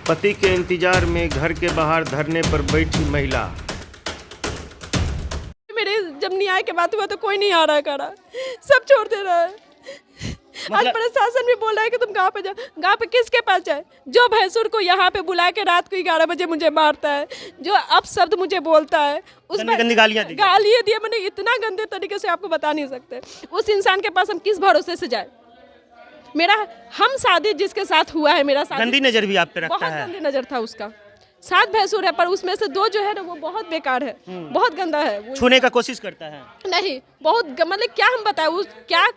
पति के इंतजार में घर के बाहर धरने पर बैठी महिला। मेरे जब न्याय के बात हुआ तो कोई नहीं आ रहा करा, सब छोड़ दे रहा है। आज प्रशासन भी बोल रहा है कि तुम गांव पे जाओ। गांव पे किसके पास जाए? जो भैंसुर को यहाँ पे बुला के रात को 11 बजे मुझे मारता है, जो अपशब्द मुझे बोलता है, उसमें गालियाँ दिए मैंने इतना गंदे तरीके से आपको बता नहीं सकते। उस इंसान के पास हम किस भरोसे से जाए? मेरा हम शादी जिसके साथ हुआ है, मेरा शादी गंदी नजर भी आप पे रखता बहुत है। गंदी नजर था उसका। 7 भैंसुर है पर उसमें से 2 जो है ना वो बहुत बेकार है, बहुत गंदा है। वो छूने का कोशिश करता है। नहीं, बहुत मतलब क्या हम बताएं, वो क्या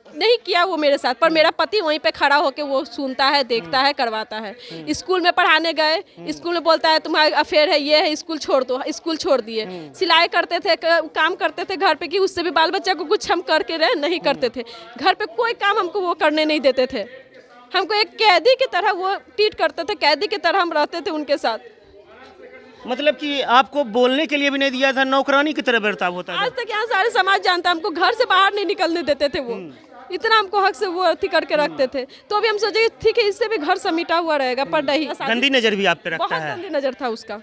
नहीं किया वो मेरे साथ, पर मेरा पति वहीं पे खड़ा होके वो सुनता है, देखता है, करवाता है। स्कूल में पढ़ाने गए, स्कूल में बोलता है तुम्हारा अफेयर है, ये है, स्कूल छोड़ दो। स्कूल छोड़ दिए। सिलाई करते थे, काम करते थे घर पे कि उससे भी बाल बच्चा को कुछ हम करके रहे नहीं करते थे। घर पे कोई काम हमको वो करने नहीं देते थे। हमको एक कैदी की तरह वो ट्रीट करते थे, कैदी की तरह हम रहते थे उनके साथ। मतलब कि आपको बोलने के लिए भी नहीं दिया था, नौकरानी की तरह बर्ताव होता था। आज तक यहाँ सारे समाज जानता है, हमको घर से बाहर नहीं निकलने देते थे वो। इतना हमको हक से वो अथी करके रखते थे। तो अभी हम सोचे ठीक है इससे भी घर समेटा हुआ रहेगा, पर नहीं। गंदी नजर भी आप पे रखता बहुत है। गंदी नजर था उसका।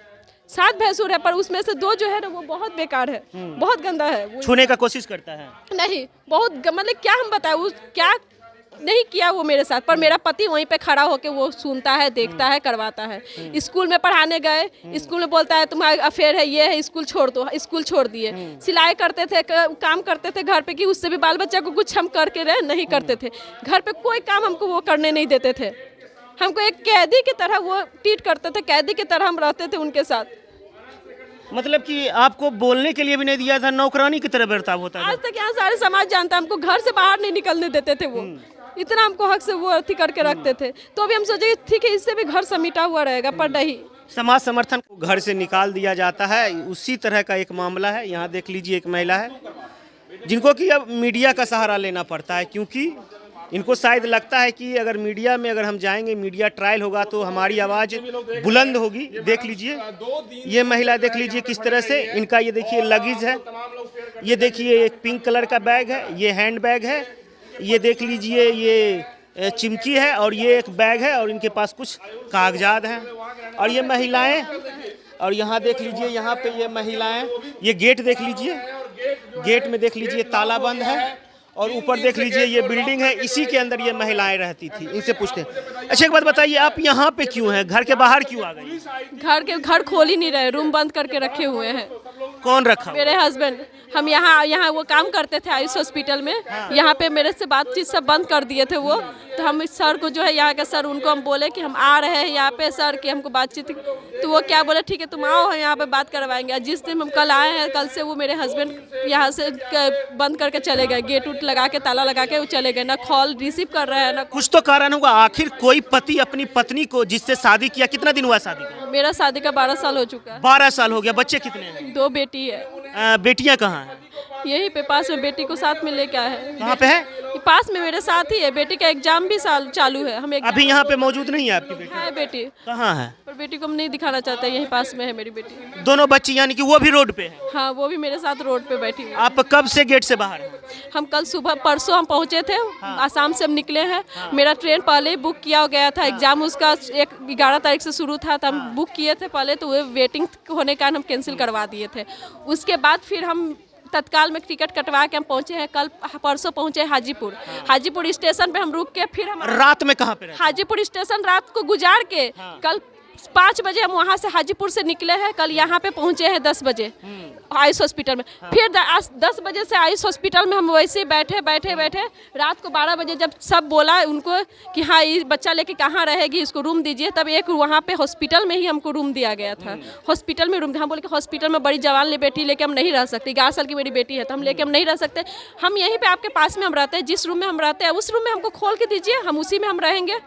7 भैंसुर है पर उसमें से 2 जो है ना वो बहुत बेकार है, बहुत गंदा है। वो छूने का कोशिश करता है। नहीं, बहुत मतलब क्या हम बताएं, वो क्या नहीं किया वो मेरे साथ, पर मेरा पति वहीं पे खड़ा होके वो सुनता है, देखता है, करवाता है। स्कूल में पढ़ाने गए, स्कूल में बोलता है तुम्हारा अफेयर है, ये है, स्कूल छोड़ दो। स्कूल छोड़ दिए। सिलाई करते थे, काम करते थे घर पे कि उससे भी बाल बच्चा को कुछ हम करके रहे नहीं करते थे। घर पे कोई काम हमको वो करने नहीं देते थे। हमको एक कैदी की तरह वो ट्रीट करते थे, कैदी की तरह हम रहते थे उनके साथ। मतलब कि आपको बोलने के लिए भी नहीं दिया था, नौकरानी की तरह बर्ताव होता था। आज तक यहाँ सारे समाज जानता है, हमको घर से बाहर नहीं निकलने देते थे वो। इतना हमको हक से वो अथी करके रखते थे। तो अभी हम सोचे ठीक है इससे भी घर समेटा हुआ रहेगा, पर नहीं। समाज समर्थन को घर से निकाल दिया जाता है, उसी तरह का एक मामला है। यहाँ देख लीजिए, एक महिला है जिनको कि अब मीडिया का सहारा लेना पड़ता है, क्योंकि इनको शायद लगता है कि अगर मीडिया में अगर हम जाएंगे, मीडिया ट्रायल होगा तो हमारी आवाज़ बुलंद होगी। देख लीजिए ये महिला, देख लीजिए किस तरह से इनका, ये देखिए लगेज है, ये देखिए एक पिंक कलर का बैग है, ये हैंड बैग है, ये देख लीजिए ये चिमकी है, और ये एक बैग है, और इनके पास कुछ कागजात हैं। और ये महिलाएं, और यहाँ देख लीजिए, यहाँ पे ये महिलाएं, ये गेट देख लीजिए, गेट में देख लीजिए ताला बंद है, और ऊपर देख लीजिए ये बिल्डिंग है, इसी के अंदर ये महिलाएं रहती थी। इनसे पूछते हैं, अच्छा एक बात बताइए, आप यहाँ पे क्यों हैं, घर के बाहर क्यों आ गई? घर खोल ही नहीं रहे, रूम बंद करके रखे हुए हैं। कौन रखा? मेरे हस्बैंड। हम यहाँ वो काम करते थे आयुष हॉस्पिटल में। यहाँ पे मेरे से बातचीत सब बंद कर दिए थे वो। तो हम इस सर को जो है यहाँ के सर, उनको हम बोले कि हम आ रहे हैं यहाँ पे सर, कि हमको बातचीत। तो वो क्या बोले, ठीक है तुम आओ यहाँ पे बात करवाएंगे। जिस दिन हम कल आए हैं, कल से वो मेरे हस्बैंड यहाँ से बंद करके चले गए, गेट उट लगा के, ताला लगा के वो चले गए। ना कॉल रिसीव कर रहे हैं ना कुछ तो कारण होगा। आखिर कोई पति अपनी पत्नी को जिससे शादी किया, कितना दिन हुआ शादी का? मेरा शादी का 12 साल हो चुका है। 12 साल हो गया। बच्चे कितने हैं? 2 बेटी है। बेटियां कहाँ हैं? यही पे पास में बेटी को साथ में लेके आए हैं। कहाँ पे है? पास में मेरे साथ ही है। बेटी का एग्जाम भी चालू है। हम अभी यहाँ पे मौजूद नहीं है आपकी बेटी? है बेटी। कहाँ है? पर बेटी को हम नहीं दिखाना चाहते, यही पास में है मेरी बेटी। दोनों बच्ची, यानी कि वो भी रोड पे है? हाँ, वो भी मेरे साथ रोड पे बैठी हुई है। आप कब से गेट से बाहर हैं? हम कल सुबह, परसों हम पहुंचे थे। आसाम से हम निकले हैं। मेरा ट्रेन पहले ही बुक किया गया था। एग्जाम उसका 11 तारीख से शुरू था, तो हम बुक किए थे पहले, तो वो वेटिंग होने के कारण हम कैंसिल करवा दिए थे। उसके बाद फिर हम तत्काल में टिकट कटवा के हम पहुंचे हैं। कल परसों पहुंचे हाजीपुर। हाजीपुर स्टेशन पे हम रुक के फिर हम रात में कहाँ पे रहे? हाजीपुर स्टेशन रात को गुजार के कल 5 बजे हम वहाँ से हाजीपुर से निकले हैं। कल यहाँ पे पहुँचे हैं 10 बजे आयुष हॉस्पिटल में। फिर 10 बजे से आयुष हॉस्पिटल में हम वैसे ही बैठे रात को 12 बजे जब सब बोला उनको कि हाँ ये बच्चा लेके कहाँ रहेगी, इसको रूम दीजिए, तब एक वहाँ पे हॉस्पिटल में ही हमको रूम दिया गया था। हॉस्पिटल में रूम, हम बोले कि हॉस्पिटल में बड़ी जवान बेटी लेके हम नहीं रह सकते, 11 साल की मेरी बेटी है, तो हम लेके हम नहीं रह सकते। हम यहीं पर आपके पास में हम रहते हैं, जिस रूम में हम रहते हैं उस रूम में हमको खोल के दीजिए, हम उसी में हम रहेंगे।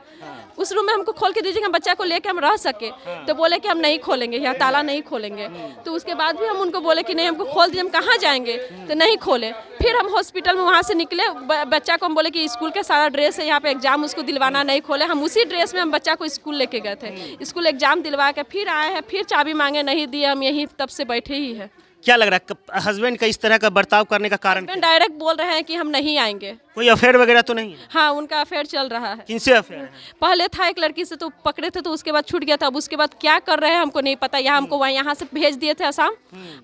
उस रूम में हमको खोल के दीजिए, हम बच्चा को लेके हम रह सके। तो बोले कि हम नहीं खोलेंगे, यहाँ ताला नहीं खोलेंगे। तो उसके बाद भी हम उनको बोले कि नहीं हमको खोल दीजिए, हम कहाँ जाएंगे, तो नहीं खोले। फिर हम हॉस्पिटल में वहाँ से निकले। बच्चा को हम बोले कि स्कूल का सारा ड्रेस है, यहाँ पे एग्जाम उसको दिलवाना, नहीं खोले। हम उसी ड्रेस में हम बच्चा को स्कूल लेके गए थे। स्कूल एग्जाम दिलवा के फिर आए हैं, फिर चाबी मांगे, नहीं दिए। हम यहीं तब से बैठे ही है। क्या लग रहा है हस्बैंड का इस तरह का बर्ताव करने का कारण? डायरेक्ट बोल रहे हैं कि हम नहीं आएंगे। कोई अफेयर वगैरह तो नहीं है? हाँ, उनका अफेयर चल रहा है। किनसे अफेयर है? पहले था एक लड़की से, तो पकड़े थे तो उसके बाद छूट गया था। अब उसके बाद क्या कर रहे हैं हमको नहीं पता। यहाँ हमको यहाँ से भेज दिए थे असम,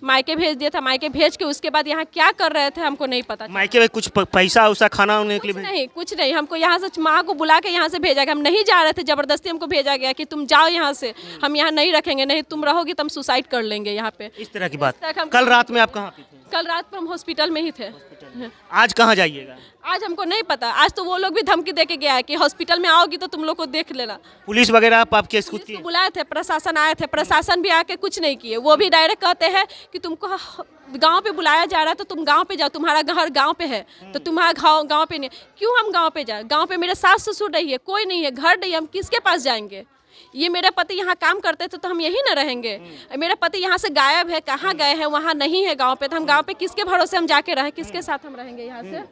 मायके भेज दिया था। मायके भेज के उसके बाद यहाँ क्या कर रहे थे हमको नहीं पता। मायके में कुछ पैसा उसा खाना उन्हें के लिए नहीं, कुछ नहीं। हमको यहाँ से माँ को बुला के यहाँ से भेजा गया। हम नहीं जा रहे थे, जबरदस्ती हमको भेजा गया कि तुम जाओ यहाँ से, हम यहाँ नहीं रखेंगे, नहीं तुम रहोगी तो हम सुसाइड कर लेंगे यहाँ पे। इस तरह की बात। तक हम कल रात में आप कहाँ पे थे? कल रात पर हम हॉस्पिटल में ही थे। आज कहाँ जाइएगा? आज हमको नहीं पता। आज तो वो लोग भी धमकी दे के गया है कि हॉस्पिटल में आओगी तो तुम लोग को देख लेना। पुलिस वगैरह आपके खुद पुलिस की? को बुलाए थे, प्रशासन आए थे, प्रशासन भी आके कुछ नहीं किए। वो भी डायरेक्ट कहते हैं कि तुमको गांव पे बुलाया जा रहा है तो तुम गांव पे जाओ, तुम्हारा घर गांव पे है तो तुम्हारा गांव पे नहीं। क्यों हम गांव पे जाए? गांव पे मेरे सास ससुर रही है, कोई नहीं है, घर नहीं है, हम किसके पास जाएंगे? ये मेरे पति यहाँ काम करते थे तो हम यही ना रहेंगे। मेरा पति यहाँ से गायब है, कहाँ गए हैं, वहाँ नहीं है गांव पे, तो हम गांव पे किसके भरोसे हम जाके रहे, किसके साथ हम रहेंगे यहाँ से?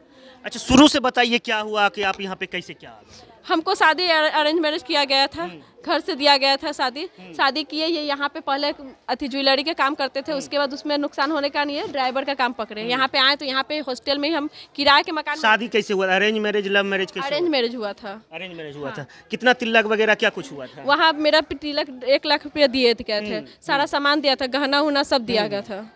अच्छा, शुरू से बताइए क्या हुआ कि आप यहाँ पे कैसे क्या आ गए? हमको शादी अरेंज मैरिज किया गया था, घर से दिया गया था शादी किए। ये यहाँ पे पहले अति ज्वेलरी के काम करते थे, उसके बाद उसमें नुकसान होने का नहीं है, ड्राइवर का काम पकड़े। यहाँ पे आए तो यहाँ पे हॉस्टल में ही हम किराए के मकान। शादी कैसे हुआ? Arrange marriage, love marriage? कैसे? अरेंज मैरिज हुआ था। अरेंज मैरिज हुआ था। कितना तिलक वगैरह क्या कुछ हुआ था? वहाँ मेरा तिलक 1 लाख रुपया दिए थे, सारा सामान दिया था, गहना उहना सब दिया गया था,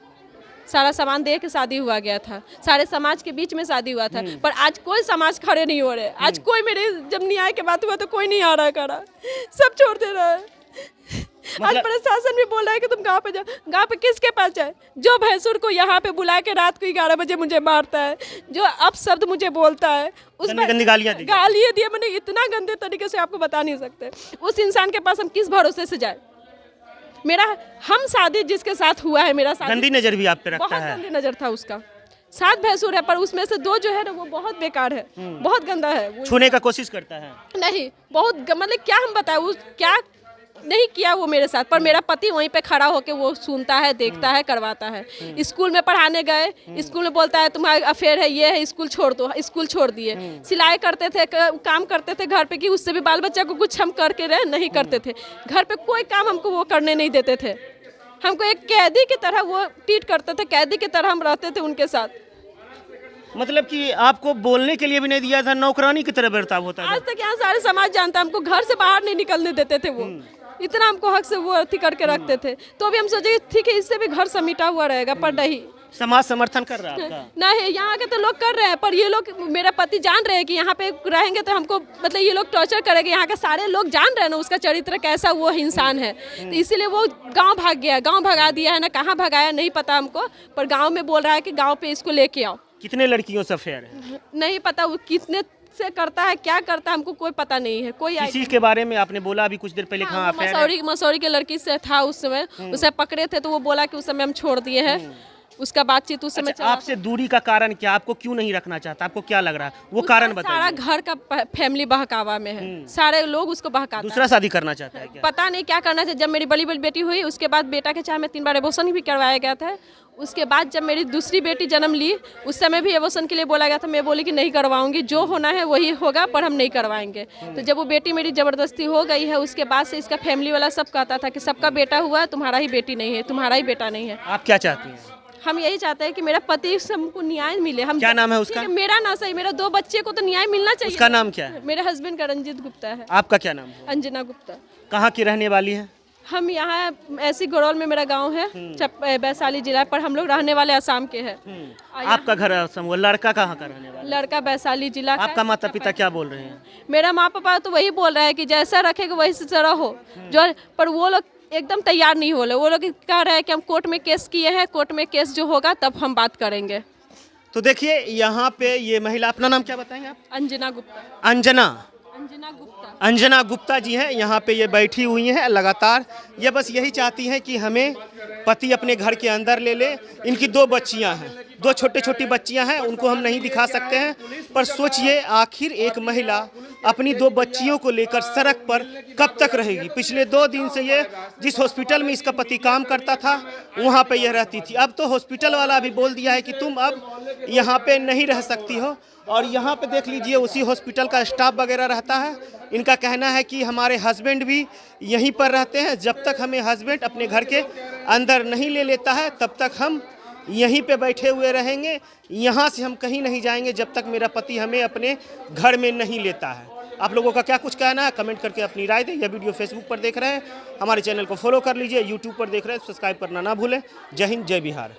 सारा सामान दे के शादी हुआ गया था। सारे समाज के बीच में शादी हुआ था, पर आज कोई समाज खड़े नहीं हो रहे। आज कोई मेरे जब न्याय के बात हुआ तो कोई नहीं आ रहा करा, सब छोड़ दे रहा है। आज प्रशासन भी बोल रहा है कि तुम गांव पे जाओ। गांव पे किसके पास जाए? जो भैंसुर को यहाँ पे बुला के रात को 11 बजे मुझे मारता है, जो अपशब्द मुझे बोलता है, उसमें गंदी गालियाँ दिए मैंने, इतना गंदे तरीके से आपको बता नहीं सकते। उस इंसान के पास हम किस भरोसे से जाए? हम शादी जिसके साथ हुआ है, मेरा शादी गंदी नजर भी आप पे रखता बहुत है। गंदी नजर था उसका। 7 भैंसुर है, पर उसमें से 2 जो है ना वो बहुत बेकार है, बहुत गंदा है। वो छूने का कोशिश करता है? नहीं, बहुत मतलब क्या हम बताएं, वो क्या नहीं किया वो मेरे साथ, पर मेरा पति वहीं पे खड़ा होके वो सुनता है, देखता है, करवाता है। स्कूल में पढ़ाने गए, स्कूल में बोलता है तुम्हारा अफेयर है, ये है, स्कूल छोड़ दो। स्कूल छोड़ दिए। सिलाई करते थे, काम करते थे घर पे कि उससे भी बाल बच्चा को कुछ हम करके रहे नहीं करते थे। घर पे कोई काम हमको वो करने नहीं देते थे। हमको एक कैदी की तरह वो ट्रीट करते थे, कैदी की तरह हम रहते थे उनके साथ। मतलब कि आपको बोलने के लिए भी नहीं दिया था, नौकरानी की तरह बर्ताव होता था? आज तक यहाँ सारे समाज जानता है, हमको घर से बाहर नहीं निकलने देते थे। वो इतना हमको हक से वो अथी करके रखते थे। तो अभी हम सोचे ठीक है, इससे भी घर समेटा हुआ रहेगा, पर नहीं। समाज समर्थन कर रहा है आपका? नहीं, यहाँ के तो लोग कर रहे हैं, पर ये लोग, मेरा पति जान रहे हैं कि यहाँ पे रहेंगे तो हमको मतलब ये लोग टॉर्चर करेंगे। यहाँ के सारे लोग जान रहे हैं ना उसका चरित्र कैसा वो इंसान है, तो इसीलिए वो गांव भाग गया। गांव भगा दिया है ना, कहाँ भगाया नहीं पता हमको, पर गांव में बोल रहा है कि गांव पे इसको लेके आओ। कितने लड़कियों से अफेयर है? नहीं पता वो कितने से करता है, क्या करता है, हमको कोई पता नहीं है। कोई किसी के बारे में आपने बोला अभी कुछ देर पहले? हाँ, मसौरी के लड़की से था उस समय, उसे पकड़े थे तो वो बोला कि उस समय हम छोड़ दिए हैं। उसका बातचीत उस समय अच्छा, आपसे दूरी का कारण क्या? आपको क्यों नहीं रखना चाहता? आपको क्या लग रहा है वो कारण बताइए? सारा घर का फैमिली बहकावा में है, सारे लोग उसको बहकाते हैं। दूसरा शादी करना चाहता है क्या? पता नहीं क्या करना चाहिए। जब मेरी बड़ी बेटी हुई उसके बाद बेटा के चाहे में 3 बार एबॉर्शन भी करवाया गया था। उसके बाद जब मेरी दूसरी बेटी जन्म ली उस समय भी एबॉर्शन के लिए बोला गया था। मैं बोली कि नहीं करवाऊंगी, जो होना है वही होगा, पर हम नहीं करवाएंगे। तो जब वो बेटी मेरी जबरदस्ती हो गई है, उसके बाद से इसका फैमिली वाला सब कहता था कि सबका बेटा हुआ है, तुम्हारा ही बेटी नहीं है, तुम्हारा ही बेटा नहीं है। आप क्या चाहती हैं? हम यही चाहते हैं कि मेरा पति से हमको न्याय मिले। हम क्या नाम है उसका? मेरा ना सही, मेरा 2 बच्चे को तो न्याय मिलना चाहिए। उसका नाम क्या है? मेरे हस्बैंड का रंजीत गुप्ता है। आपका क्या नाम है? अंजना गुप्ता। कहाँ की रहने वाली है? हम यहाँ ऐसी गड़ौल में मेरा गांव है, वैशाली जिला, पर हम लोग रहने वाले असम के हैं। आपका घर असम? लड़का कहाँ का रहने वाला? लड़का वैशाली जिला। आपका माता पिता क्या बोल रहे हैं? मेरा माँ पापा तो वही बोल रहे हैं कि जैसा रखेगा वही से रहो, जो, पर वो लोग एकदम तैयार नहीं हो रहे। वो लोग कह रहे हैं कि हम कोर्ट में केस किए हैं, कोर्ट में केस जो होगा तब हम बात करेंगे। तो देखिए यहाँ पे ये महिला, अपना नाम क्या बताएंगे आप? अंजना गुप्ता। अंजना गुप्ता। अंजना गुप्ता जी हैं, यहाँ पे ये बैठी हुई हैं लगातार। ये बस यही चाहती हैं कि हमें पति अपने घर के अंदर ले ले। इनकी 2 बच्चियाँ हैं, 2 छोटी बच्चियाँ हैं, उनको हम नहीं दिखा सकते हैं। पर सोचिए आखिर एक महिला अपनी 2 बच्चियों को लेकर सड़क पर कब तक रहेगी? पिछले 2 दिन से ये जिस हॉस्पिटल में इसका पति काम करता था वहाँ पे यह रहती थी। अब तो हॉस्पिटल वाला भी बोल दिया है कि तुम अब यहाँ पे नहीं रह सकती हो। और यहाँ पे देख लीजिए उसी हॉस्पिटल का स्टाफ वगैरह रहता है। इनका कहना है कि हमारे हस्बैंड भी यहीं पर रहते हैं, जब तक हमें हस्बैंड अपने घर के अंदर नहीं ले लेता है तब तक हम यहीं पे बैठे हुए रहेंगे, यहाँ से हम कहीं नहीं जाएंगे जब तक मेरा पति हमें अपने घर में नहीं लेता है। आप लोगों का क्या कुछ कहना है, कमेंट करके अपनी राय दें। यह वीडियो फेसबुक पर देख रहे हैं, हमारे चैनल को फॉलो कर लीजिए, यूट्यूब पर देख रहे हैं, सब्सक्राइब करना ना भूलें। जय हिंद, जय बिहार।